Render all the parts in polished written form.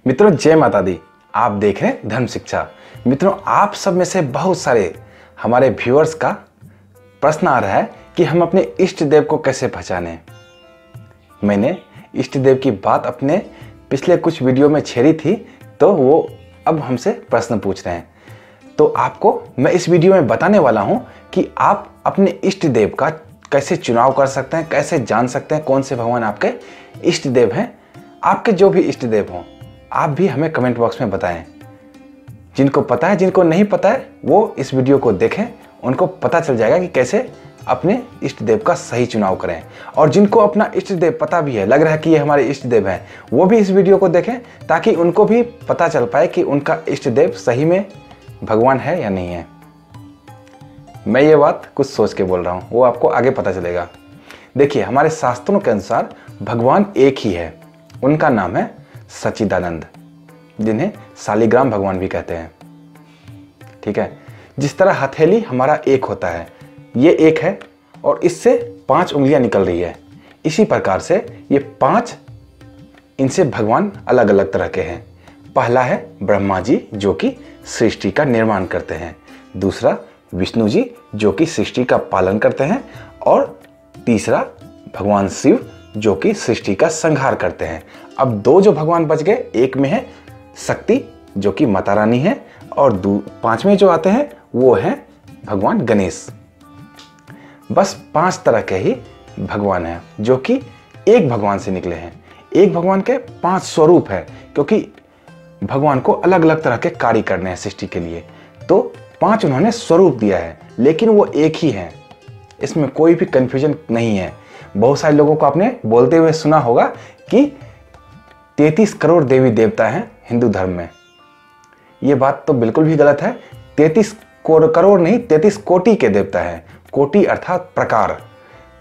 मित्रों जय माता दी। आप देख रहे हैं धर्म शिक्षा। मित्रों आप सब में से बहुत सारे हमारे व्यूअर्स का प्रश्न आ रहा है कि हम अपने इष्ट देव को कैसे पहचानें। मैंने इष्ट देव की बात अपने पिछले कुछ वीडियो में छेड़ी थी, तो वो अब हमसे प्रश्न पूछ रहे हैं। तो आपको मैं इस वीडियो में बताने वाला हूं कि आप अपने इष्ट देव का कैसे चुनाव कर सकते हैं, कैसे जान सकते हैं कौन से भगवान आपके इष्ट देव हैं। आपके जो भी इष्ट देव हों आप भी हमें कमेंट बॉक्स में बताएं। जिनको पता है, जिनको नहीं पता है, वो इस वीडियो को देखें, उनको पता चल जाएगा कि कैसे अपने इष्ट देव का सही चुनाव करें। और जिनको अपना इष्ट देव पता भी है, लग रहा है कि ये हमारे इष्ट देव हैं, वो भी इस वीडियो को देखें ताकि उनको भी पता चल पाए कि उनका इष्ट देव सही में भगवान है या नहीं है। मैं ये बात कुछ सोच के बोल रहा हूँ, वो आपको आगे पता चलेगा। देखिए, हमारे शास्त्रों के अनुसार भगवान एक ही है, उनका नाम है सच्चिदानंद, जिन्हें शालिग्राम भगवान भी कहते हैं। ठीक है, जिस तरह हथेली हमारा एक होता है, ये एक है और इससे 5 उंगलियां निकल रही है, इसी प्रकार से ये 5 इनसे भगवान अलग अलग तरह के हैं। पहला है ब्रह्मा जी जो कि सृष्टि का निर्माण करते हैं, दूसरा विष्णु जी जो कि सृष्टि का पालन करते हैं, और तीसरा भगवान शिव जो कि सृष्टि का संहार करते हैं। अब 2 जो भगवान बच गए, एक में है शक्ति जो कि माता रानी है, और 5वें जो आते हैं वो हैं भगवान गणेश। बस 5 तरह के ही भगवान हैं जो कि एक भगवान से निकले हैं। एक भगवान के 5 स्वरूप है, क्योंकि भगवान को अलग अलग तरह के कार्य करने हैं सृष्टि के लिए, तो 5 उन्होंने स्वरूप दिया है, लेकिन वो एक ही है। इसमें कोई भी कंफ्यूजन नहीं है। बहुत सारे लोगों को आपने बोलते हुए सुना होगा कि 33 करोड़ देवी देवता हैं हिंदू धर्म में। ये बात तो बिल्कुल भी गलत है। 33 करोड़ नहीं, 33 कोटि के देवता हैं। कोटि अर्थात प्रकार,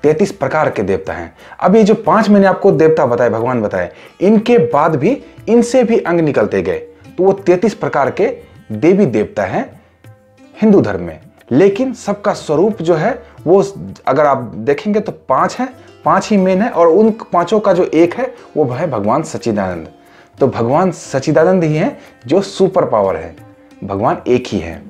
33 प्रकार के देवता हैं। अब ये जो 5 मैंने आपको देवता बताए, भगवान बताए, इनके बाद भी इनसे भी अंग निकलते गए, तो वो 33 प्रकार के देवी देवता हैं हिंदू धर्म में। लेकिन सबका स्वरूप जो है वो अगर आप देखेंगे तो 5 है, 5 ही मेन है, और उन 5 का जो एक है वो है भगवान सच्चिदानंद। तो भगवान सच्चिदानंद ही हैं जो सुपर पावर है। भगवान एक ही है,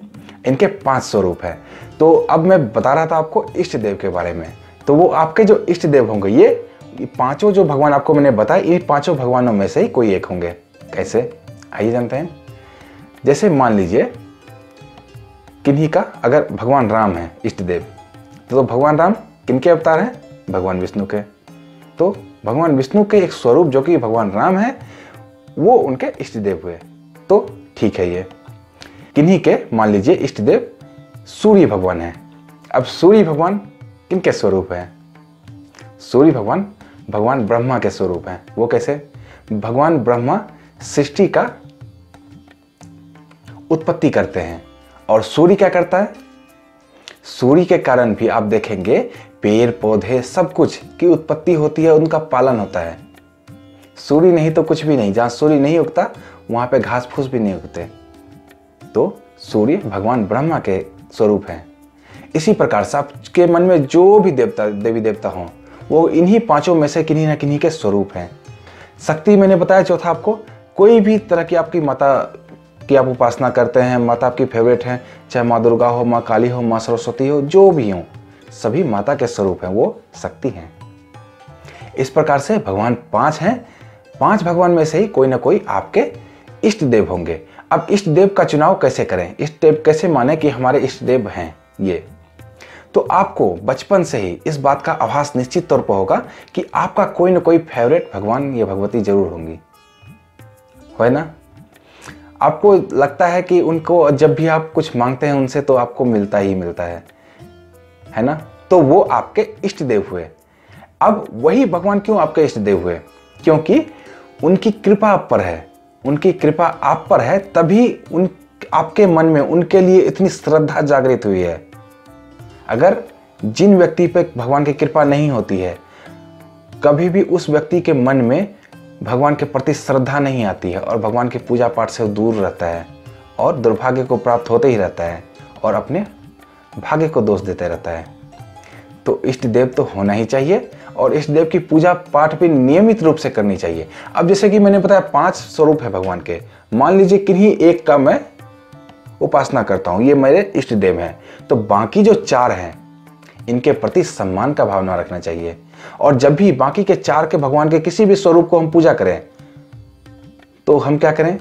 इनके 5 स्वरूप है। तो अब मैं बता रहा था आपको इष्ट देव के बारे में। तो वो आपके जो इष्ट देव होंगे, ये 5 जो भगवान आपको मैंने बताए, इन 5 भगवानों में से ही कोई एक होंगे। कैसे, आइए जानते हैं। जैसे मान लीजिए किन्हीं का अगर भगवान राम है इष्ट देव, तो भगवान राम किनके अवतार हैं? भगवान विष्णु के। तो भगवान विष्णु के एक स्वरूप जो कि भगवान राम है, वो उनके इष्ट देव हुए। तो ठीक है। ये किन्हीं के मान लीजिए इष्ट देव सूर्य भगवान है। अब सूर्य भगवान किनके स्वरूप हैं? सूर्य भगवान भगवान ब्रह्मा के स्वरूप हैं। वो कैसे? भगवान ब्रह्मा सृष्टि का उत्पत्ति करते हैं, और सूर्य क्या करता है? सूर्य के कारण भी आप देखेंगे पेड़ पौधे सब कुछ की उत्पत्ति होती है, उनका पालन होता है। सूर्य नहीं तो कुछ भी नहीं। जहां सूर्य नहीं उगता वहां पे घास फूस भी नहीं उगते। तो सूर्य भगवान ब्रह्मा के स्वरूप हैं। इसी प्रकार से आपके मन में जो भी देवता देवी देवता हों, वो इन्हीं 5 में से किन्हीं ना किन्हीं के स्वरूप हैं। शक्ति मैंने बताया चौथा आपको। कोई भी तरह की आपकी माता कि आप उपासना करते हैं, माता आपकी फेवरेट हैं, चाहे माँ दुर्गा हो, माँ काली हो, माँ सरस्वती हो, जो भी हो, सभी माता के स्वरूप हैं, वो शक्ति हैं। इस प्रकार से भगवान 5 हैं। 5 भगवान में से ही कोई ना कोई आपके इष्ट देव होंगे। अब इष्ट देव का चुनाव कैसे करें, इष्ट देव कैसे माने कि हमारे इष्ट देव हैं ये? तो आपको बचपन से ही इस बात का आभास निश्चित तौर पर होगा कि आपका कोई ना कोई फेवरेट भगवान या भगवती जरूर होंगी, है ना? आपको लगता है कि उनको जब भी आप कुछ मांगते हैं उनसे तो आपको मिलता ही मिलता है ना? तो वो आपके इष्ट देव हुए। अब वही भगवान क्यों आपके इष्ट देव हुए? क्योंकि उनकी कृपा आप पर है, उनकी कृपा आप पर है, तभी आपके मन में उनके लिए इतनी श्रद्धा जागृत हुई है। अगर जिन व्यक्ति पे भगवान की कृपा नहीं होती है, कभी भी उस व्यक्ति के मन में भगवान के प्रति श्रद्धा नहीं आती है, और भगवान की पूजा पाठ से दूर रहता है, और दुर्भाग्य को प्राप्त होते ही रहता है, और अपने भाग्य को दोष देते रहता है। तो इष्ट देव तो होना ही चाहिए और इष्ट देव की पूजा पाठ भी नियमित रूप से करनी चाहिए। अब जैसे कि मैंने बताया 5 स्वरूप है भगवान के, मान लीजिए किन्हीं एक का मैं उपासना करता हूँ, ये मेरे इष्ट देव हैं, तो बाकी जो 4 हैं इनके प्रति सम्मान का भावना रखना चाहिए। और जब भी बाकी के 4 के भगवान के किसी भी स्वरूप को हम पूजा करें तो हम क्या करें,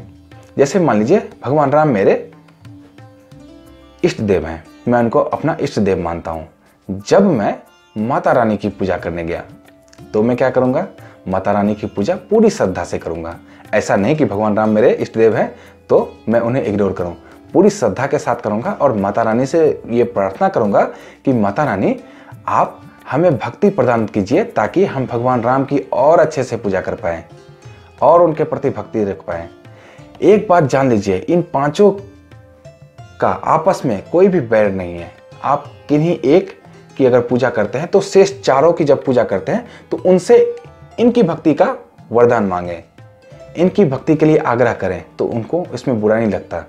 जैसे मान लीजिए भगवान राम मेरे इष्ट देव हैं, मैं उनको अपना इष्ट देव मानता हूं। जब मैं माता रानी की पूजा करने गया तो मैं क्या करूंगा, माता रानी की पूजा पूरी श्रद्धा से करूंगा। ऐसा नहीं कि भगवान राम मेरे इष्ट देव हैं तो मैं उन्हें इग्नोर करूं, पूरी श्रद्धा के साथ करूंगा और माता रानी से ये प्रार्थना करूंगा कि माता रानी आप हमें भक्ति प्रदान कीजिए ताकि हम भगवान राम की और अच्छे से पूजा कर पाएं और उनके प्रति भक्ति रख पाएं। एक बात जान लीजिए, इन 5 का आपस में कोई भी बैर नहीं है। आप किन्हीं एक की अगर पूजा करते हैं तो शेष 4 की जब पूजा करते हैं तो उनसे इनकी भक्ति का वरदान मांगें, इनकी भक्ति के लिए आग्रह करें, तो उनको इसमें बुरा नहीं लगता।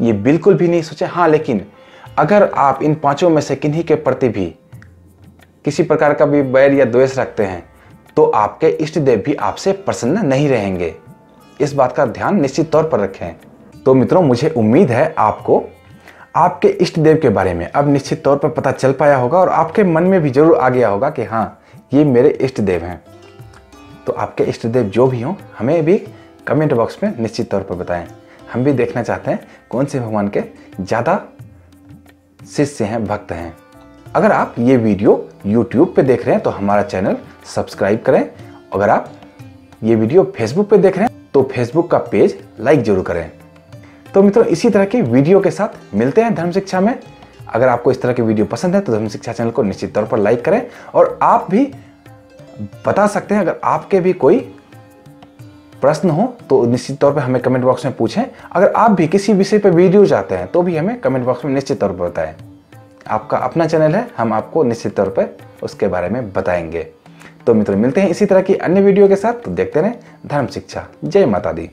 ये बिल्कुल भी नहीं सोचे। हाँ, लेकिन अगर आप इन 5 में से किन्हीं के प्रति भी किसी प्रकार का भी बैर या द्वेष रखते हैं तो आपके इष्ट देव भी आपसे प्रसन्न नहीं रहेंगे। इस बात का ध्यान निश्चित तौर पर रखें। तो मित्रों, मुझे उम्मीद है आपको आपके इष्ट देव के बारे में अब निश्चित तौर पर पता चल पाया होगा और आपके मन में भी जरूर आ गया होगा कि हाँ, ये मेरे इष्ट देव हैं। तो आपके इष्ट देव जो भी हों हमें भी कमेंट बॉक्स में निश्चित तौर पर बताएं। हम भी देखना चाहते हैं कौन से भगवान के ज़्यादा शिष्य हैं, भक्त हैं। अगर आप ये वीडियो YouTube पे देख रहे हैं तो हमारा चैनल सब्सक्राइब करें। अगर आप ये वीडियो Facebook पे देख रहे हैं तो Facebook का पेज लाइक जरूर करें। तो मित्रों, इसी तरह की वीडियो के साथ मिलते हैं धर्म शिक्षा में। अगर आपको इस तरह की वीडियो पसंद है तो धर्म शिक्षा चैनल को निश्चित तौर पर लाइक करें और आप भी बता सकते हैं अगर आपके भी कोई प्रश्न हो तो निश्चित तौर पर हमें कमेंट बॉक्स में पूछें। अगर आप भी किसी विषय पर वीडियो चाहते हैं तो भी हमें कमेंट बॉक्स में निश्चित तौर पर बताएं। आपका अपना चैनल है, हम आपको निश्चित तौर पर उसके बारे में बताएंगे। तो मित्रों, मिलते हैं इसी तरह की अन्य वीडियो के साथ। तो देखते रहें धर्म शिक्षा। जय माता दी।